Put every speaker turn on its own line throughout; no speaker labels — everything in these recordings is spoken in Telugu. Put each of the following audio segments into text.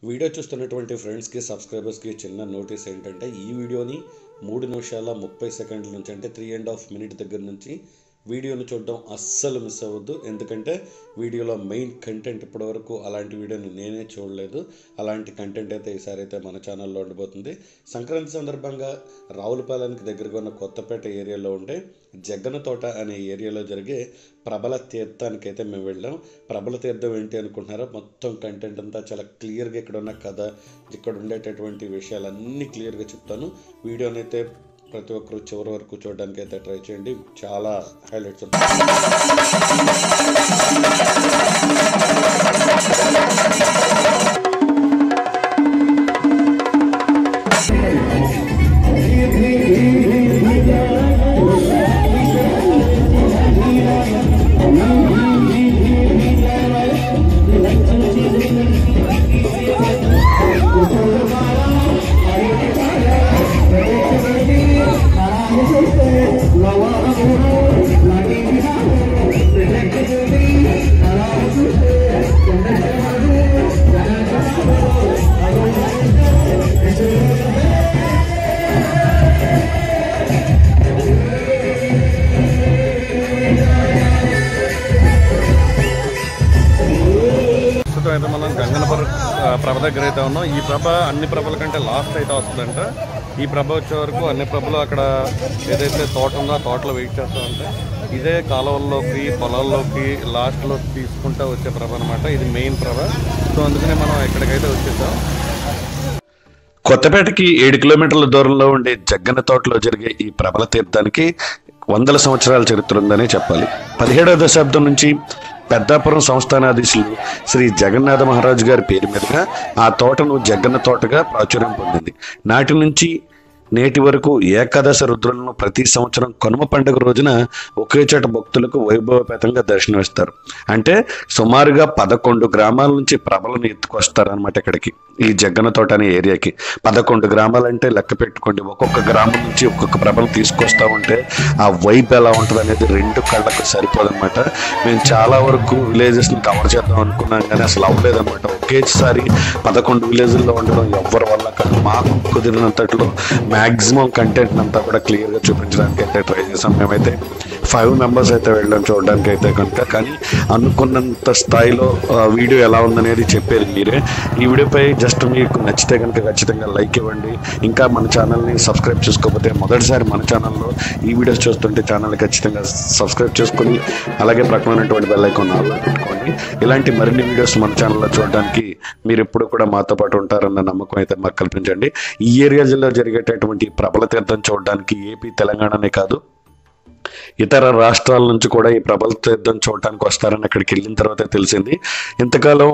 వీడియో చూస్తున్నటువంటి ఫ్రెండ్స్కి సబ్స్క్రైబర్స్కి చిన్న నోటీస్ ఏంటంటే ఈ వీడియోని 3 నిమిషాల 30 సెకండ్ల నుంచి అంటే 3.5 మినిట్ దగ్గర నుంచి వీడియోని చూడడం అస్సలు మిస్ అవ్వద్దు. ఎందుకంటే వీడియోలో మెయిన్ కంటెంట్ ఇప్పటివరకు అలాంటి వీడియోని నేనే చూడలేదు. అలాంటి కంటెంట్ అయితే ఈసారి అయితే మన ఛానల్లో ఉండబోతుంది. సంక్రాంతి సందర్భంగా రావులపాలెంకి దగ్గరగా ఉన్న కొత్తపేట ఏరియాలో ఉండే జగ్గన తోట అనే ఏరియాలో జరిగే ప్రబల తీర్థానికి అయితే మేము వెళ్ళాం. ప్రబల తీర్థం ఏంటి అనుకుంటున్నారా? మొత్తం కంటెంట్ అంతా చాలా క్లియర్గా ఇక్కడ ఉన్న కథ, ఇక్కడ ఉండేటటువంటి విషయాలన్నీ క్లియర్గా చెప్తాను. వీడియోని అయితే ప్రతి ఒక్కరు చివరి వరకు చూడడానికి అయితే ట్రై చేయండి. చాలా హైలైట్స్ ఉంటాయి. అయితే మనం గంగనపర ప్రభ దగ్గర అయితే ఉన్నాం. ఈ ప్రభ అన్ని ప్రభల కంటే లాస్ట్ అయితే వస్తుందంట. ఈ ప్రభ వచ్చే వరకు అన్ని ప్రభలు అక్కడ ఏదైతే తోట ఉందో ఆ తోటలో వెయిట్ చేస్తూ ఉంటాయి. ఇదే కాలువల్లోకి పొలాల్లోకి లాస్ట్లో తీసుకుంటూ వచ్చే ప్రభ అనమాట. ఇది మెయిన్ ప్రభ. సో అందుకనే మనం ఎక్కడికైతే వచ్చేసాం. కొత్తపేటకి 7 కిలోమీటర్ల దూరంలో ఉండే జగ్గన తోటలో జరిగే ఈ ప్రబల తీర్థానికి 100 సంవత్సరాల చరిత్ర ఉందని చెప్పాలి. 17వ దశాబ్దం నుంచి పెద్దాపురం సంస్థానాధీశులు శ్రీ జగన్నాథ మహారాజు గారి పేరు మీదుగా ఆ తోటను జగ్గన్న తోటగా ప్రాచుర్యం పొందింది. నాటి నుంచి నేటి వరకు ఏకాదశ రుద్రులను ప్రతి సంవత్సరం కనుమ పండుగ రోజున ఒకే చోట భక్తులకు వైభవపేతంగా దర్శనమిస్తారు. అంటే సుమారుగా 11 గ్రామాల నుంచి ప్రభలను ఎత్తుకొస్తారనమాట ఇక్కడికి, ఈ జగ్గన తోట అనే ఏరియాకి. 11 గ్రామాలంటే లెక్క పెట్టుకోండి. ఒక్కొక్క గ్రామం నుంచి ఒక్కొక్క ప్రభలు తీసుకొస్తా ఉంటే ఆ వైబ్ ఎలా ఉంటుంది అనేది 2 కళ్ళకు సరిపోదనమాట. మేము చాలా వరకు విలేజెస్ని కవర్ చేద్దాం అనుకున్నాం కానీ అసలు అవ్వలేదన్నమాట. ఒకేసారి 11 విలేజ్ల్లో ఉండడం ఎవరి వల్ల కాదు. మాకు కుదిరినంతట్లో మ్యాక్సిమం కంటెంట్ అంతా కూడా క్లియర్గా చూపించడానికి అయితే ట్రై చేసాం. మేమైతే 5 మెంబర్స్ అయితే వెళ్ళడం చూడడానికి అయితే కనుక. కానీ అనుకున్నంత స్థాయిలో వీడియో ఎలా ఉందనేది చెప్పేది మీరే. ఈ వీడియోపై జస్ట్ మీకు నచ్చితే కనుక ఖచ్చితంగా లైక్ ఇవ్వండి. ఇంకా మన ఛానల్ని సబ్స్క్రైబ్ చేసుకోకపోతే మొదటిసారి మన ఛానల్లో ఈ వీడియోస్ చూస్తుంటే ఛానల్ని ఖచ్చితంగా సబ్స్క్రైబ్ చేసుకొని అలాగే ప్రక్కనటువంటి బెల్ ఐకాన్ ఆన్లో పెట్టుకోండి. ఇలాంటి మరిన్ని వీడియోస్ మన ఛానల్లో చూడడానికి మీరు ఎప్పుడు కూడా మాతో పాటు ఉంటారన్న నమ్మకం అయితే మాకు కల్పించండి. ఈ ఏరియాలో జరిగేటటువంటి ప్రబల తీర్థం చూడడానికి ఏపీ తెలంగాణనే కాదు ఇతర రాష్ట్రాల నుంచి కూడా ఈ ప్రబల తీర్థం చూడటానికి వస్తారని అక్కడికి వెళ్ళిన తర్వాత తెలిసింది. ఇంతకాలం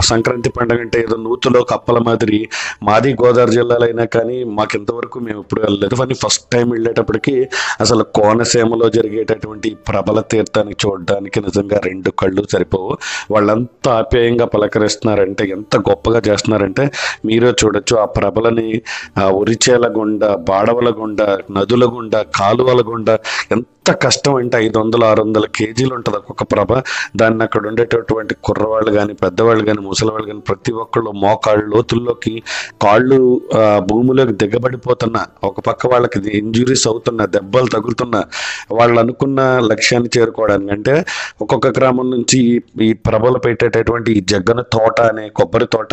సంక్రాంతి పండుగ అంటే ఏదో నూతులో కప్పల మాదిరి మాది గోదావరి జిల్లాలో అయినా కానీ మాకు ఇంతవరకు మేము ఎప్పుడు వెళ్ళలేదు. కానీ ఫస్ట్ టైం వెళ్ళేటప్పటికి అసలు కోనసీమలో జరిగేటటువంటి ప్రబల తీర్థాన్ని చూడడానికి నిజంగా 2 కళ్ళు సరిపోవు. వాళ్ళంతా ఆప్యాయంగా పలకరిస్తున్నారంటే, ఎంత గొప్పగా చేస్తున్నారంటే మీరే చూడొచ్చు. ఆ ప్రభలని ఉరిచేల గుండా, బాడవల గుండా, నదుల గుండా, కాలువల గుండా ఎంత కష్టం అంటే 500-600 కేజీలు ఉంటుంది ఒక్కొక్క ప్రభ. దాన్ని అక్కడ ఉండేటటువంటి కుర్రవాళ్ళు కానీ, పెద్దవాళ్ళు కానీ, ముసలివాళ్ళు కానీ ప్రతి ఒక్కళ్ళు మోకాళ్ళు లోతుల్లోకి కాళ్ళు భూమిలోకి దిగబడిపోతున్నా, ఒక పక్క వాళ్ళకి ఇంజురీస్ అవుతున్నా, దెబ్బలు తగులుతున్నా వాళ్ళు అనుకున్న లక్ష్యాన్ని చేరుకోవడానికి. అంటే ఒక్కొక్క గ్రామం నుంచి ఈ ప్రభలు పెట్టేటటువంటి ఈ జగ్గన తోట అనే కొబ్బరి తోట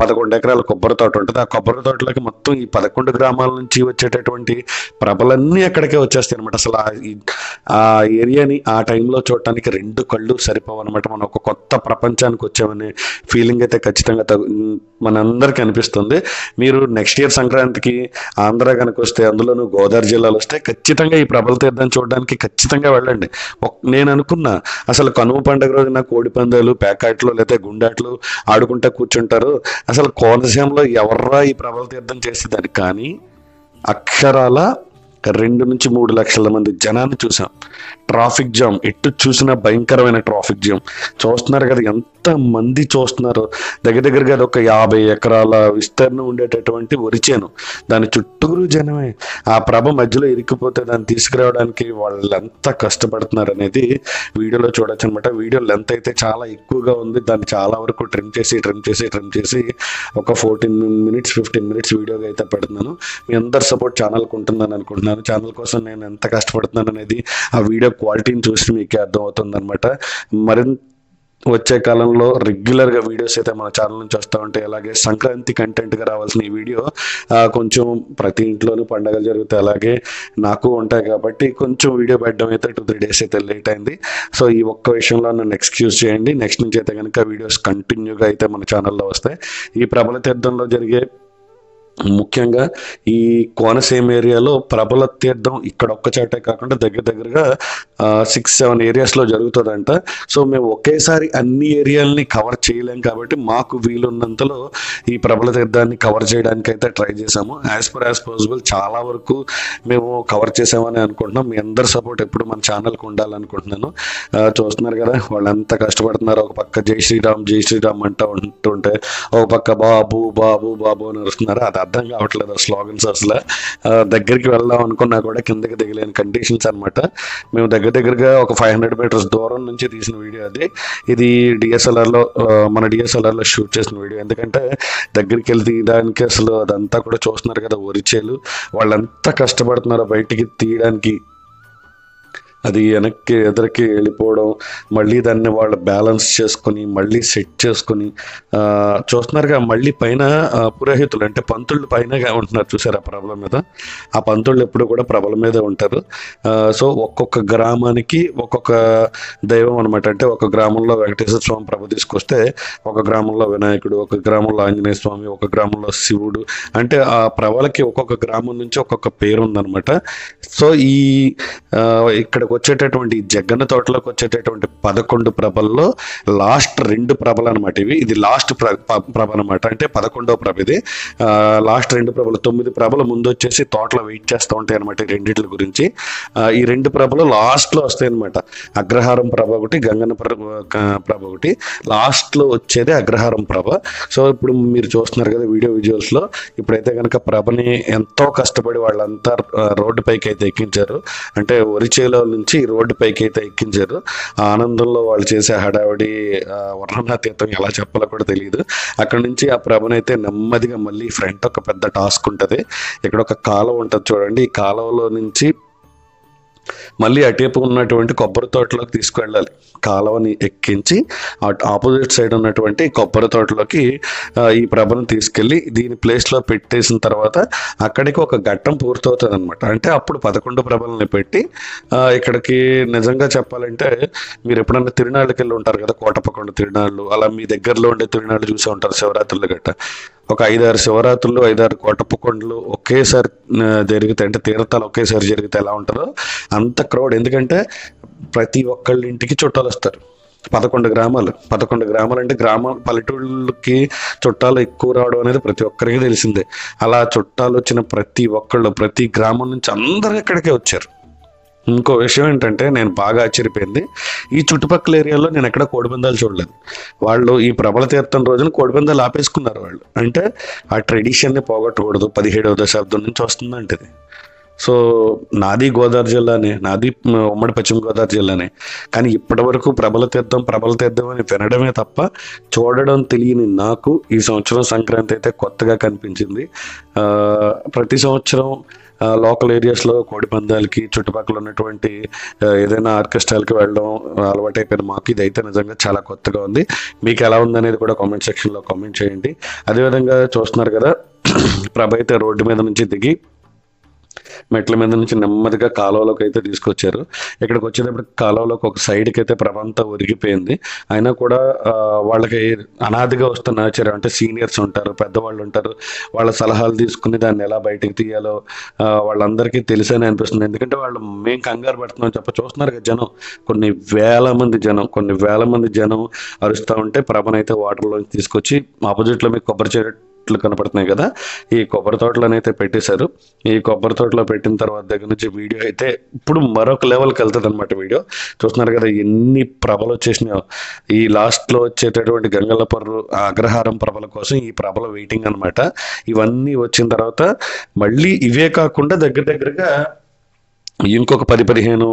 11 ఎకరాల కొబ్బరి తోట ఉంటుంది. ఆ కొబ్బరి తోటలోకి మొత్తం ఈ 11 గ్రామాల నుంచి వచ్చేటటువంటి ప్రభలన్నీ అక్కడికే వచ్చేస్తాయి అనమాట. అసలు ఆ ఏరియాని ఆ టైంలో చూడటానికి 2 కళ్ళు సరిపోవన్నమాట. మనం ఒక కొత్త ప్రపంచానికి వచ్చామనే ఫీలింగ్ అయితే ఖచ్చితంగా మనందరికీ అనిపిస్తుంది. మీరు నెక్స్ట్ ఇయర్ సంక్రాంతికి ఆంధ్ర కనుక వస్తే, అందులోనూ గోదావరి జిల్లాలో వస్తే ఖచ్చితంగా ఈ ప్రబల తీర్థం చూడడానికి ఖచ్చితంగా వెళ్ళండి. నేను అనుకున్నా అసలు కనుమ పండుగ రోజున కోడి పందాలు, ప్యాకాట్లు లేకపోతే గుండాట్లు ఆడుకుంటా కూర్చుంటారు. అసలు కోనసీమలో ఎవర్రా ఈ ప్రబల తీర్థం చేసేదాన్ని. కానీ అక్షరాల 2 నుంచి 3 లక్షల మంది జనాన్ని చూసాం. ట్రాఫిక్ జామ్, ఎటు చూసినా భయంకరమైన ట్రాఫిక్ జామ్. చూస్తున్నారు కదా ఎంత మంది చూస్తున్నారు. దగ్గరగా అది ఒక 50 ఎకరాల విస్తీర్ణం ఉండేటటువంటి వరి చేను, దాని చుట్టూరు జనమే. ఆ ప్రభ మధ్యలో ఇరికిపోతే దాన్ని తీసుకురావడానికి వాళ్ళు ఎంత కష్టపడుతున్నారు అనేది వీడియోలో చూడొచ్చు అనమాట. వీడియో లెంత్ అయితే చాలా ఎక్కువగా ఉంది. దాన్ని చాలా వరకు ట్రిమ్ చేసి ఒక 14 minutes 15 minutes వీడియోగా అయితే పెడుతున్నాను. మీ అందరి సపోర్ట్ ఛానల్కి ఉంటుందని అనుకుంటున్నాను. ఛానల్ కోసం నేను ఎంత కష్టపడుతున్నాను అనేది ఆ వీడియో క్వాలిటీని చూసి మీకే అర్థమవుతుంది అనమాట. మరింత వచ్చే కాలంలో రెగ్యులర్గా వీడియోస్ అయితే మన ఛానల్ నుంచి వస్తూ ఉంటాయి. అలాగే సంక్రాంతి కంటెంట్గా రావాల్సిన ఈ వీడియో కొంచెం ప్రతి ఇంట్లోనూ పండగలు జరుగుతాయి, అలాగే నాకు ఉంటాయి కాబట్టి కొంచెం వీడియో పెట్టడం అయితే 2-3 days అయితే లేట్ అయింది. సో ఈ ఒక్క విషయంలో నన్ను ఎక్స్క్యూజ్ చేయండి. నెక్స్ట్ నుంచి అయితే కనుక వీడియోస్ కంటిన్యూగా అయితే మన ఛానల్లో వస్తాయి. ఈ ప్రబల తీర్థంలో జరిగే ముఖ్యంగా ఈ కోనసీమ ఏరియాలో ప్రబల తీర్థం ఇక్కడ ఒక్క చాటే కాకుండా దగ్గరగా 6-7 ఏరియాస్లో జరుగుతుందంట. సో మేము ఒకేసారి అన్ని ఏరియాలని కవర్ చేయలేం కాబట్టి మాకు వీలున్నంతలో ఈ ప్రబల తీర్థాన్ని కవర్ చేయడానికి అయితే ట్రై చేసాము. యాజ్ పాసిబుల్ చాలా వరకు మేము కవర్ చేసామని అనుకుంటున్నాం. మీ అందరి సపోర్ట్ ఎప్పుడు మన ఛానల్కి ఉండాలనుకుంటున్నాను. చూస్తున్నారు కదా వాళ్ళు ఎంత కష్టపడుతున్నారు. ఒక పక్క జై శ్రీరామ్ అంటూ ఉంటుంటే ఒక పక్క బాబు బాబు బాబు అని వస్తున్నారు. అది అర్థం కావట్లేదు స్లోగన్స్. అసలు దగ్గరికి వెళ్దాం అనుకున్నా కూడా కిందకి దిగలేని కండిషన్స్ అనమాట. మేము దగ్గరగా ఒక 500 meters దూరం నుంచి తీసిన వీడియో అది. ఇది మన డిఎస్ఎల్ఆర్లో షూట్ చేసిన వీడియో. ఎందుకంటే దగ్గరికి వెళ్ళి తీయడానికి అసలు అదంతా కూడా చూస్తున్నారు కదా వరిచేలు, వాళ్ళంతా కష్టపడుతున్నారో బయటికి తీయడానికి. అది వెనక్కి ఎదరికి వెళ్ళిపోవడం, మళ్ళీ దాన్ని వాళ్ళు బ్యాలెన్స్ చేసుకొని మళ్ళీ సెట్ చేసుకొని చూస్తున్నారుగా. మళ్ళీ పైన పురోహితులు అంటే పంతుళ్ళు పైన ఉంటున్నారు చూసారు ఆ ప్రభల మీద. ఆ పంతుళ్ళు ఎప్పుడు కూడా ప్రభల మీదే ఉంటారు. సో ఒక్కొక్క గ్రామానికి ఒక్కొక్క దైవం అనమాట. అంటే ఒక గ్రామంలో వెంకటేశ్వర స్వామి ప్రభ తీసుకొస్తే, ఒక గ్రామంలో వినాయకుడు, ఒక గ్రామంలో ఆంజనేయ స్వామి, ఒక గ్రామంలో శివుడు. అంటే ఆ ప్రభలకి ఒక్కొక్క గ్రామం నుంచి ఒక్కొక్క పేరు ఉందన్నమాట. సో ఇక్కడికి వచ్చేటటువంటి జగ్గన్న తోటలోకి వచ్చేటటువంటి 11 ప్రభల్లో లాస్ట్ 2 ప్రభలు అనమాట ఇవి. ఇది లాస్ట్ ప్రభ అనమాట. అంటే 11వ ప్రభ ఇది. లాస్ట్ 2 ప్రభలు, 9 ప్రభలు ముందు వచ్చేసి తోటలో వెయిట్ చేస్తూ ఉంటాయి అనమాట. ఈ రెండింటి గురించి ఈ 2 ప్రభలు లాస్ట్లో వస్తాయి అనమాట. అగ్రహారం ప్రభ ఒకటి, గంగన్న ప్రభ ఒకటి. లాస్ట్లో వచ్చేది అగ్రహారం ప్రభ. సో ఇప్పుడు మీరు చూస్తున్నారు కదా విజువల్స్లో. ఇప్పుడైతే కనుక ప్రభని ఎంతో కష్టపడి వాళ్ళంతా రోడ్డు పైకి అయితే ఎక్కించారు. అంటే వరిచేలో నుంచి రోడ్డు పైకి అయితే ఎక్కించారు. ఆ ఆనందంలో వాళ్ళు చేసే హడావిడి వర్ణనాతీతం ఎలా చెప్పాలో కూడా తెలియదు. అక్కడ నుంచి ఆ ప్రభనైతే నెమ్మదిగా మళ్ళీ ఫ్రంట్ ఒక పెద్ద టాస్క్ ఉంటుంది. ఇక్కడ ఒక కాలువ ఉంటుంది చూడండి. ఈ కాలువలో నుంచి మళ్ళీ అటేపు ఉన్నటువంటి కొబ్బరి తోటలోకి తీసుకువెళ్ళాలి. కాలువని ఎక్కించి ఆపోజిట్ సైడ్ ఉన్నటువంటి కొబ్బరి తోటలోకి ఈ ప్రభను తీసుకెళ్ళి దీని ప్లేస్లో పెట్టేసిన తర్వాత అక్కడికి ఒక ఘట్టం పూర్తవుతుంది అనమాట. అంటే అప్పుడు 11 ప్రభలని పెట్టి ఇక్కడికి నిజంగా చెప్పాలంటే మీరు ఎప్పుడన్నా తిరునాళ్ళకి వెళ్ళి ఉంటారు కదా, కోటప్పకొండ తిరునాళ్ళు, అలా మీ దగ్గరలో ఉండే తిరునాళ్ళు చూసే ఉంటారు శివరాత్రులు గట్ట. ఒక 5-6 శివరాత్రులు 5-6 కోటప్పకొండలు ఒకేసారి జరుగుతాయి. అంటే తీర్థాలు ఒకేసారి జరిగితే ఎలా ఉంటుందో అంత క్రౌడ్. ఎందుకంటే ప్రతి ఒక్కళ్ళ ఇంటికి చుట్టాలు వస్తారు. 11 గ్రామాలు అంటే పల్లెటూళ్ళకి చుట్టాలు ఎక్కువ రావడం అనేది ప్రతి ఒక్కరికి తెలిసిందే. అలా చుట్టాలు వచ్చిన ప్రతి ఒక్కళ్ళు ప్రతి గ్రామం నుంచి అందరూ ఇక్కడికే వచ్చారు. ఇంకో విషయం ఏంటంటే నేను బాగా ఆశ్చర్యపోయింది, ఈ చుట్టుపక్కల ఏరియాలో నేను ఎక్కడ కోడిపందాలు చూడలేదు. వాళ్ళు ఈ ప్రబల తీర్థం రోజున కోడిపందాలు ఆపేసుకున్నారు వాళ్ళు. అంటే ఆ ట్రెడిషన్ని పోగొట్టకూడదు, 17వ దశాబ్దం నుంచి వస్తుందంటది. సో నాది గోదావరి జిల్లానే, నాది ఉమ్మడి పశ్చిమ గోదావరి జిల్లానే. కానీ ఇప్పటి వరకు ప్రబల తీర్థం అని వినడమే తప్ప చూడడం తెలియని నాకు ఈ సంవత్సరం సంక్రాంతి అయితే కొత్తగా కనిపించింది. ప్రతి సంవత్సరం లోకల్ ఏరియాస్లో కోడి పందాలకి చుట్టుపక్కల ఉన్నటువంటి ఏదైనా ఆర్కెస్ట్రాలకి వెళ్ళడం అలవాటు అయిపోయిన మాకు ఇదైతే నిజంగా చాలా కొత్తగా ఉంది. మీకు ఎలా ఉందనేది కూడా కామెంట్ సెక్షన్లో కామెంట్ చేయండి. అదేవిధంగా చూస్తున్నారు కదా ప్రభ అయితే రోడ్డు మీద నుంచి దిగి మెట్ల మీద నుంచి నెమ్మదిగా కాలువలోకి అయితే తీసుకొచ్చారు. ఇక్కడికి వచ్చేటప్పటికి కాలువలోకి ఒక సైడ్కి అయితే ప్రభ అంతా ఒరిగిపోయింది. అయినా కూడా వాళ్ళకి అనాదిగా వస్తున్న ఆచారం అంటే సీనియర్స్ ఉంటారు, పెద్దవాళ్ళు ఉంటారు, వాళ్ళ సలహాలు తీసుకుని దాన్ని ఎలా బయటకు తీయాలో వాళ్ళందరికీ తెలిసని అనిపిస్తుంది. ఎందుకంటే వాళ్ళు మేము కంగారు పడుతున్నాం చూస్తున్నారు కదా జనం, కొన్ని వేల మంది జనం అరుస్తూ ఉంటే ప్రభనైతే వాటర్లోంచి తీసుకొచ్చి ఆపోజిట్లో మీకు కొబ్బరి చెట్లు కనపడుతున్నాయి కదా, ఈ కొబ్బరి తోటలోనైతే అయితే పెట్టేశారు. ఈ కొబ్బరి తోటలో పెట్టిన తర్వాత దగ్గర నుంచి వీడియో అయితే ఇప్పుడు మరొక లెవెల్కి వెళ్తుంది అనమాట. వీడియో చూస్తున్నారు కదా ఎన్ని ప్రభలు వచ్చేసినాయో. ఈ లాస్ట్లో వచ్చేటటువంటి గంగలపర్రు అగ్రహారం ప్రభల కోసం ఈ ప్రభల వెయిటింగ్ అనమాట. ఇవన్నీ వచ్చిన తర్వాత మళ్ళీ ఇవే కాకుండా దగ్గర దగ్గరగా ఇంకొక 10-15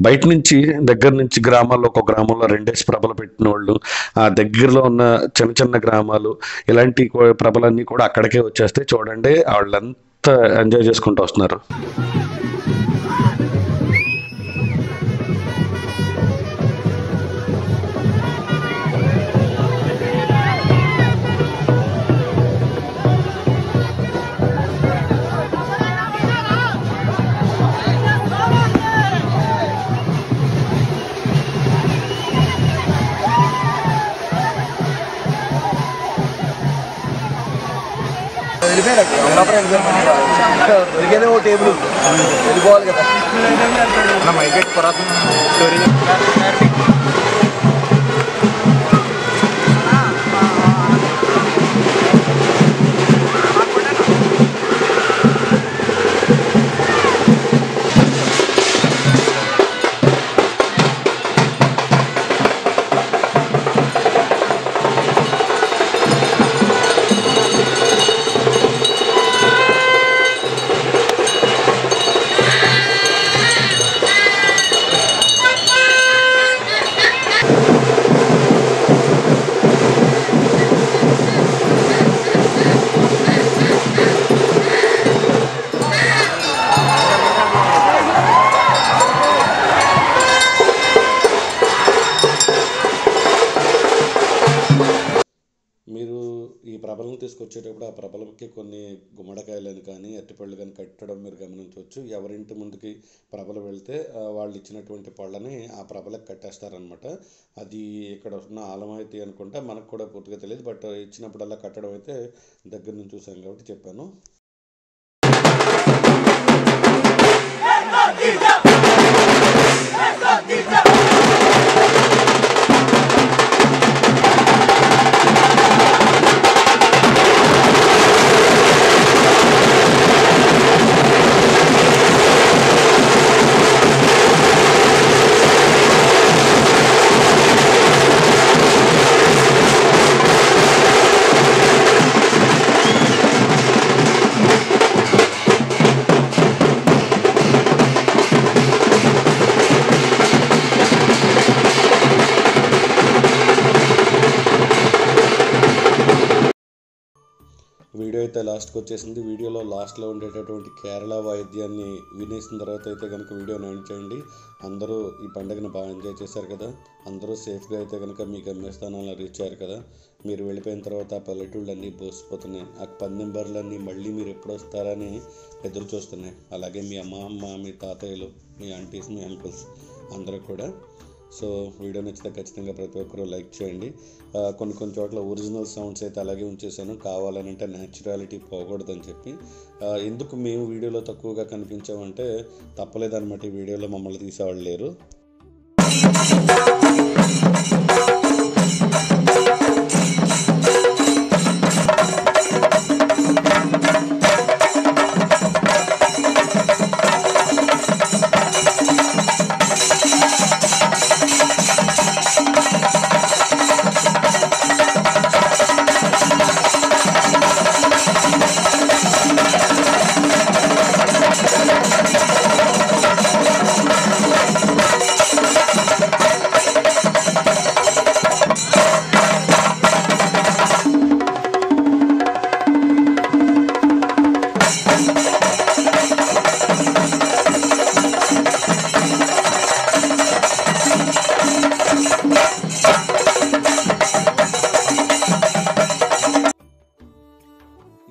బయట నుంచి దగ్గర నుంచి గ్రామాల్లో, ఒక గ్రామంలో 2 ప్రభలు పెట్టిన వాళ్ళు, ఆ దగ్గరలో ఉన్న చిన్న చిన్న గ్రామాలు, ఇలాంటి ప్రభలన్నీ కూడా అక్కడికే వచ్చేస్తాయి. చూడండి వాళ్ళంతా ఎంజాయ్ చేసుకుంటూ వస్తున్నారు.
దొరికేదే ఓ టేబుల్ వెళ్ళిపోవాలి కదా మైకెట్ పురాతన స్టోరీ.
మీరు ఈ ప్రభలను తీసుకొచ్చేటప్పుడు ఆ ప్రభలకి కొన్ని గుమ్మడికాయలను కానీ అరటిపళ్ళు కానీ కట్టడం మీరు గమనించవచ్చు. ఎవరింటి ముందుకి ప్రభలు వెళ్తే వాళ్ళు ఇచ్చినటువంటి పళ్ళని ఆ ప్రభలకు కట్టేస్తారనమాట. అది ఇక్కడ ఉన్న ఆలమాయితీ అనుకుంటా, మనకు కూడా పూర్తిగా తెలియదు. బట్ ఇచ్చినప్పుడల్లా కట్టడం అయితే దగ్గర నుంచి చూసాను కాబట్టి చెప్పాను. వీడియో అయితే లాస్ట్కి వచ్చేసింది. వీడియోలో లాస్ట్లో ఉండేటటువంటి కేరళ వాయిద్యాన్ని వినేసిన తర్వాత అయితే కనుక వీడియోని ఎండ్ చేయండి. అందరూ ఈ పండుగను బాగా ఎంజాయ్ చేశారు కదా, అందరూ సేఫ్గా అయితే కనుక మీ గమ్యస్థానాలను రీచ్ అయ్యారు కదా. మీరు వెళ్ళిపోయిన తర్వాత ఆ పల్లెటూళ్ళన్నీ బోసిపోతున్నాయి. ఆ పందెంబర్లన్నీ మళ్ళీ మీరు ఎప్పుడు వస్తారని ఎదురు చూస్తున్నాయి. అలాగే మీ అమ్మ, మీ తాతయ్యలు, మీ ఆంటీస్, మీ అంకుల్స్ అందరూ కూడా. సో వీడియో నచ్చితే ఖచ్చితంగా ప్రతి ఒక్కరూ లైక్ చేయండి. కొన్ని చోట్ల ఒరిజినల్ సౌండ్స్ అయితే అలాగే ఉంచేసాను, కావాలనంటే న్యాచురాలిటీ పోకూడదని చెప్పి. ఎందుకు మేము వీడియోలో తక్కువగా కనిపించామంటే తప్పలేదన్నమాట. ఈ వీడియోలో మమ్మల్ని తీసేవాళ్ళు లేరు.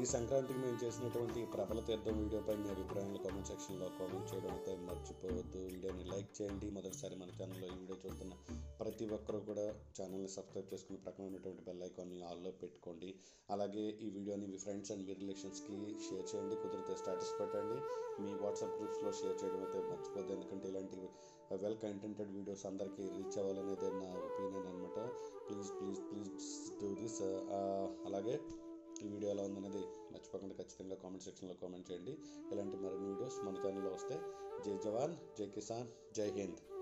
ఈ సంక్రాంతికి మేము చేసినటువంటి ప్రభల తీర్థం వీడియోపై మీ అభిప్రాయాలు కామెంట్ సెక్షన్లో కామెంట్ చేయడం అయితే మర్చిపోవద్దు. వీడియోని లైక్ చేయండి. మొదటిసారి మన ఛానల్లో ఈ వీడియో చూస్తున్న ప్రతి ఒక్కరూ కూడా ఛానల్ని సబ్స్క్రైబ్ చేసుకుని ప్రక్కన ఉన్నటువంటి బెల్ ఐకాన్ని ఆల్లో పెట్టుకోండి. అలాగే ఈ వీడియోని మీ ఫ్రెండ్స్ అండ్ మీ రిలేషన్స్కి షేర్ చేయండి. కుదిరితే స్టేటస్ పెట్టండి. మీ వాట్సాప్ గ్రూప్స్లో షేర్ చేయడం అయితే మర్చిపోద్దు. ఎందుకంటే ఇలాంటి వెల్ కంటెంటెడ్ వీడియోస్ అందరికీ రీచ్ అవ్వాలనేదే నా ఒపీనియన్ అనమాట. Please do this. అలాగే ఈ వీడియో ఎలా ఉందనేది మర్చిపోకుండా ఖచ్చితంగా కామెంట్ సెక్షన్లో కామెంట్ చేయండి. ఇలాంటి మరిన్ని వీడియోస్ మన ఛానల్లో వస్తే జై జవాన్, జై కిసాన్, జై హింద్.